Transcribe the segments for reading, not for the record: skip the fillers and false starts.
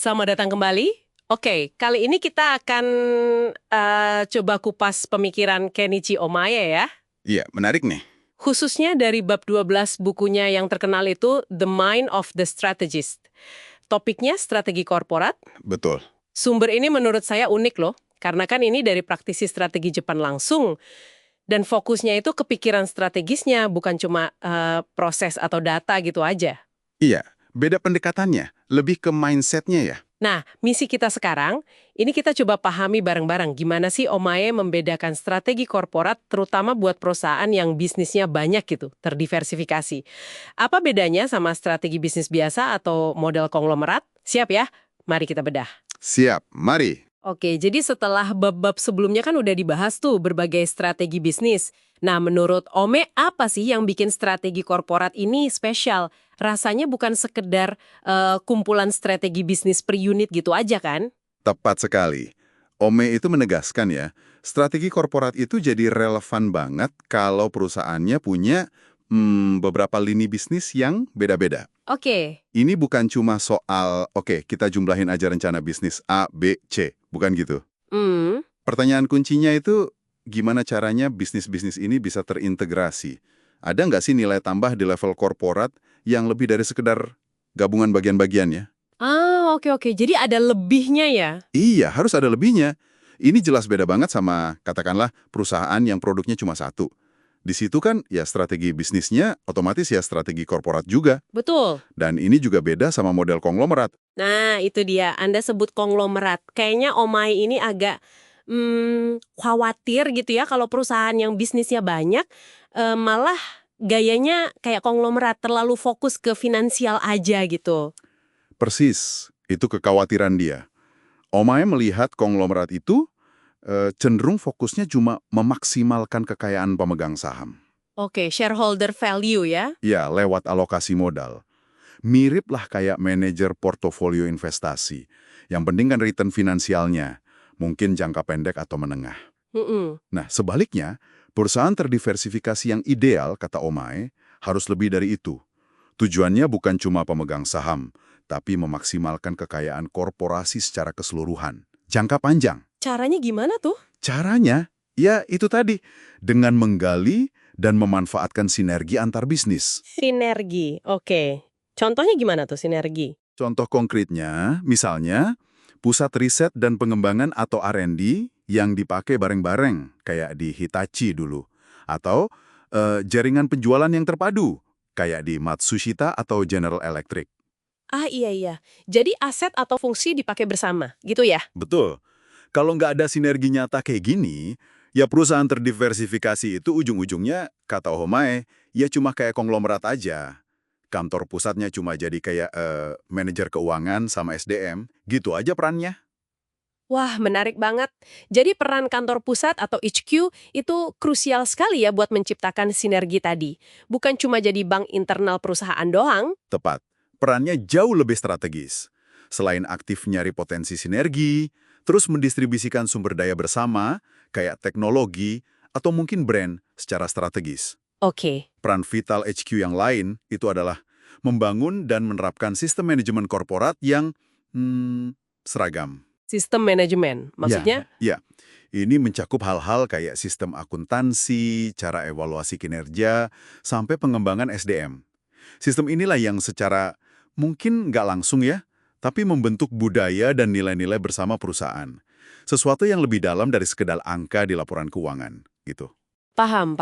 Selamat datang kembali. Oke, kali ini kita akan coba kupas pemikiran Kenichi Omae ya. Iya, menarik nih. Khususnya dari bab 12 bukunya yang terkenal itu The Mind of the Strategist. Topiknya strategi korporat. Betul. Sumber ini menurut saya unik loh, karena kan ini dari praktisi strategi Jepang langsung. Dan fokusnya itu kepikiran strategisnya, bukan cuma proses atau data gitu aja. Iya, beda pendekatannya. Lebih ke mindsetnya ya. Nah, misi kita sekarang, ini kita coba pahami bareng-bareng gimana sih Omae membedakan strategi korporat terutama buat perusahaan yang bisnisnya banyak gitu, terdiversifikasi. Apa bedanya sama strategi bisnis biasa atau model konglomerat? Siap ya? Mari kita bedah. Siap, mari. Oke, jadi setelah bab-bab sebelumnya kan udah dibahas tuh berbagai strategi bisnis. Nah, menurut Ome, apa sih yang bikin strategi korporat ini spesial? Rasanya bukan sekedar kumpulan strategi bisnis per unit gitu aja kan? Tepat sekali. Ome itu menegaskan ya, strategi korporat itu jadi relevan banget kalau perusahaannya punya beberapa lini bisnis yang beda-beda. Oke. Ini bukan cuma soal, oke, kita jumlahin aja rencana bisnis A, B, C. Bukan gitu. Hmm, Pertanyaan kuncinya itu, gimana caranya bisnis-bisnis ini bisa terintegrasi? Ada nggak sih nilai tambah di level korporat yang lebih dari sekedar gabungan bagian-bagiannya? oke. Jadi ada lebihnya ya? Iya, harus ada lebihnya. Ini jelas beda banget sama, katakanlah, perusahaan yang produknya cuma satu. Di situ kan, ya strategi bisnisnya otomatis ya strategi korporat juga. Betul. Dan ini juga beda sama model konglomerat. Nah, itu dia. Anda sebut konglomerat. Kayaknya Omai ini agak khawatir gitu ya kalau perusahaan yang bisnisnya banyak malah gayanya kayak konglomerat, terlalu fokus ke finansial aja gitu. Persis, itu kekhawatiran dia. Omae melihat konglomerat itu cenderung fokusnya cuma memaksimalkan kekayaan pemegang saham. Oke, shareholder value ya. Ya, lewat alokasi modal. Mirip lah kayak manajer portofolio investasi. Yang penting kan return finansialnya. Mungkin jangka pendek atau menengah. Mm-mm. Nah, sebaliknya, perusahaan terdiversifikasi yang ideal, kata Omae, harus lebih dari itu. Tujuannya bukan cuma pemegang saham, tapi memaksimalkan kekayaan korporasi secara keseluruhan. Jangka panjang. Caranya gimana tuh? Caranya, ya itu tadi, dengan menggali dan memanfaatkan sinergi antar bisnis. Sinergi, oke. Contohnya gimana tuh sinergi? Contoh konkretnya, misalnya, pusat riset dan pengembangan atau R&D yang dipakai bareng-bareng, kayak di Hitachi dulu. Atau jaringan penjualan yang terpadu, kayak di Matsushita atau General Electric. Ah iya. Jadi aset atau fungsi dipakai bersama, gitu ya? Betul. Kalau nggak ada sinergi nyata kayak gini, ya perusahaan terdiversifikasi itu ujung-ujungnya, kata Omae, ya cuma kayak konglomerat aja. Kantor pusatnya cuma jadi kayak manajer keuangan sama SDM, gitu aja perannya. Wah, menarik banget. Jadi peran kantor pusat atau HQ itu krusial sekali ya buat menciptakan sinergi tadi. Bukan cuma jadi bank internal perusahaan doang. Tepat. Perannya jauh lebih strategis. Selain aktif nyari potensi sinergi, terus mendistribusikan sumber daya bersama, kayak teknologi, atau mungkin brand secara strategis. Oke, Peran vital HQ yang lain itu adalah membangun dan menerapkan sistem manajemen korporat yang seragam. sistem manajemen. Maksudnya? Ya. Ini mencakup hal-hal kayak sistem akuntansi, cara evaluasi kinerja, sampai pengembangan SDM. Sistem inilah yang secara mungkin nggak langsung ya, tapi membentuk budaya dan nilai-nilai bersama perusahaan. Sesuatu yang lebih dalam dari sekedar angka di laporan keuangan, gitu. Paham.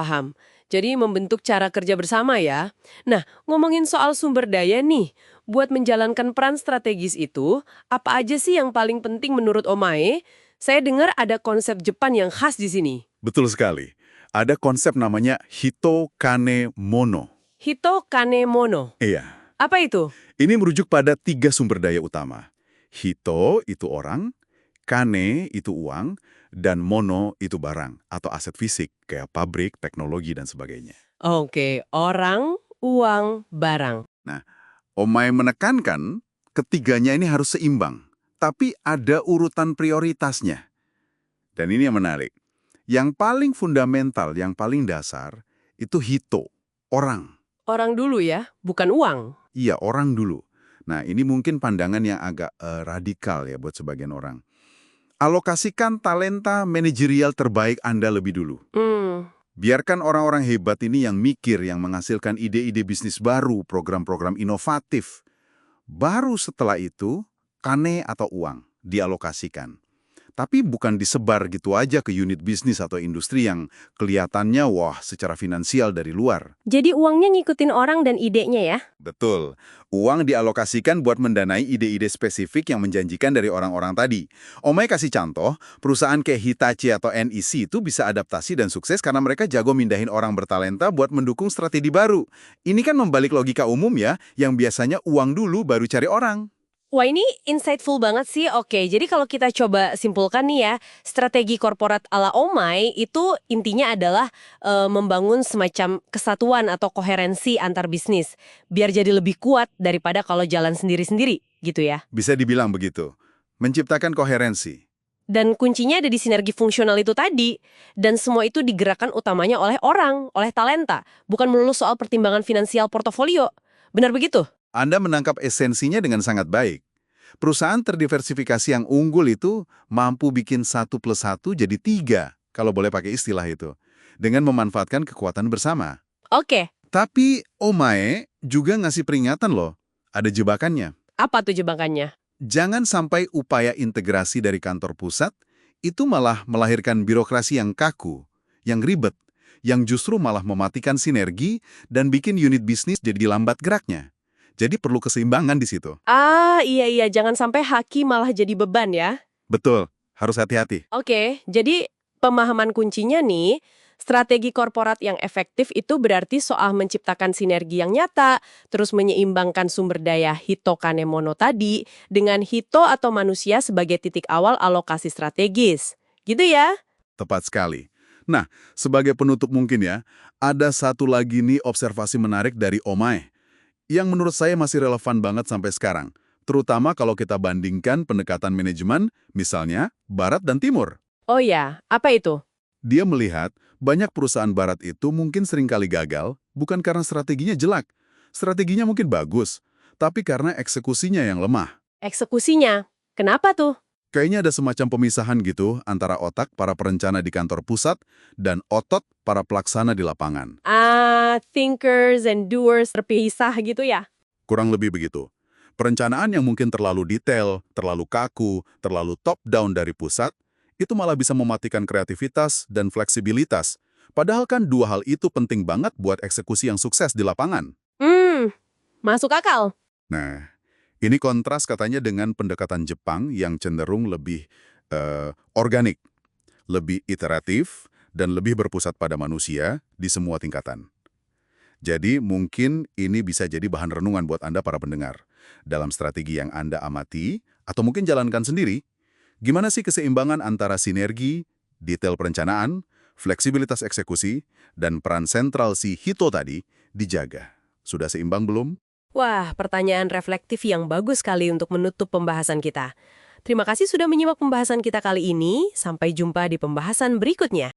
Jadi membentuk cara kerja bersama ya. Nah, ngomongin soal sumber daya nih, buat menjalankan peran strategis itu, apa aja sih yang paling penting menurut Omae? Saya dengar ada konsep Jepang yang khas di sini. Betul sekali. Ada konsep namanya Hito Kane Mono. Hito Kanemono. Iya, Apa itu? ini merujuk pada 3 sumber daya utama. Hito itu orang, Kane itu uang, dan mono itu barang atau aset fisik kayak pabrik, teknologi, dan sebagainya. Oke, orang, uang, barang. Nah, Omae menekankan ketiganya ini harus seimbang, tapi ada urutan prioritasnya. Dan ini yang menarik. Yang paling fundamental, yang paling dasar, itu hito, orang. Orang dulu ya, bukan uang. Iya, orang dulu. Nah, ini mungkin pandangan yang agak radikal ya buat sebagian orang. Alokasikan talenta manajerial terbaik Anda lebih dulu. Hmm, Biarkan orang-orang hebat ini yang mikir, yang menghasilkan ide-ide bisnis baru, program-program inovatif. Baru setelah itu, kane atau uang dialokasikan. Tapi bukan disebar gitu aja ke unit bisnis atau industri yang kelihatannya wah secara finansial dari luar. jadi uangnya ngikutin orang dan idenya ya? Betul. Uang dialokasikan buat mendanai ide-ide spesifik yang menjanjikan dari orang-orang tadi. Omai kasih contoh, perusahaan kayak Hitachi atau NEC itu bisa adaptasi dan sukses karena mereka jago mindahin orang bertalenta buat mendukung strategi baru. Ini kan membalik logika umum ya, yang biasanya uang dulu baru cari orang. Wah, ini insightful banget sih. Oke, jadi kalau kita coba simpulkan nih ya, strategi korporat ala Omai itu intinya adalah membangun semacam kesatuan atau koherensi antar bisnis, biar jadi lebih kuat daripada kalau jalan sendiri-sendiri, gitu ya. Bisa dibilang begitu. Menciptakan koherensi. Dan kuncinya ada di sinergi fungsional itu tadi. Dan semua itu digerakkan utamanya oleh orang, oleh talenta, bukan melulu soal pertimbangan finansial portofolio. Benar begitu? Anda menangkap esensinya dengan sangat baik. Perusahaan terdiversifikasi yang unggul itu mampu bikin 1+1 jadi 3, kalau boleh pakai istilah itu, dengan memanfaatkan kekuatan bersama. Oke, Tapi Omae juga ngasih peringatan loh, ada jebakannya. apa tuh jebakannya? Jangan sampai upaya integrasi dari kantor pusat itu malah melahirkan birokrasi yang kaku, yang ribet, yang justru malah mematikan sinergi dan bikin unit bisnis jadi lambat geraknya. Jadi perlu keseimbangan di situ. Ah, iya, jangan sampai haki malah jadi beban ya. Betul, harus hati-hati. Oke, jadi pemahaman kuncinya nih, strategi korporat yang efektif itu berarti soal menciptakan sinergi yang nyata, terus menyeimbangkan sumber daya Hito Kanemono tadi dengan Hito atau manusia sebagai titik awal alokasi strategis. Gitu ya? Tepat sekali. Nah, sebagai penutup mungkin ya, ada satu lagi nih observasi menarik dari Omae yang menurut saya masih relevan banget sampai sekarang. Terutama kalau kita bandingkan pendekatan manajemen, misalnya Barat dan Timur. Oh ya, apa itu? Dia melihat banyak perusahaan Barat itu mungkin seringkali gagal, bukan karena strateginya jelek. Strateginya mungkin bagus, tapi karena eksekusinya yang lemah. Eksekusinya. Kenapa tuh? Kayaknya ada semacam pemisahan gitu antara otak para perencana di kantor pusat dan otot para pelaksana di lapangan. Ah, thinkers and doers terpisah gitu ya? Kurang lebih begitu. Perencanaan yang mungkin terlalu detail, terlalu kaku, terlalu top-down dari pusat, itu malah bisa mematikan kreativitas dan fleksibilitas. Padahal kan dua hal itu penting banget buat eksekusi yang sukses di lapangan. Masuk akal. Nah, ini kontras katanya dengan pendekatan Jepang yang cenderung lebih organik, lebih iteratif, dan lebih berpusat pada manusia di semua tingkatan. Jadi mungkin ini bisa jadi bahan renungan buat Anda para pendengar. Dalam strategi yang Anda amati, atau mungkin jalankan sendiri, gimana sih keseimbangan antara sinergi, detail perencanaan, fleksibilitas eksekusi, dan peran sentral si Hito tadi dijaga? Sudah seimbang belum? Wah, pertanyaan reflektif yang bagus sekali untuk menutup pembahasan kita. Terima kasih sudah menyimak pembahasan kita kali ini. Sampai jumpa di pembahasan berikutnya.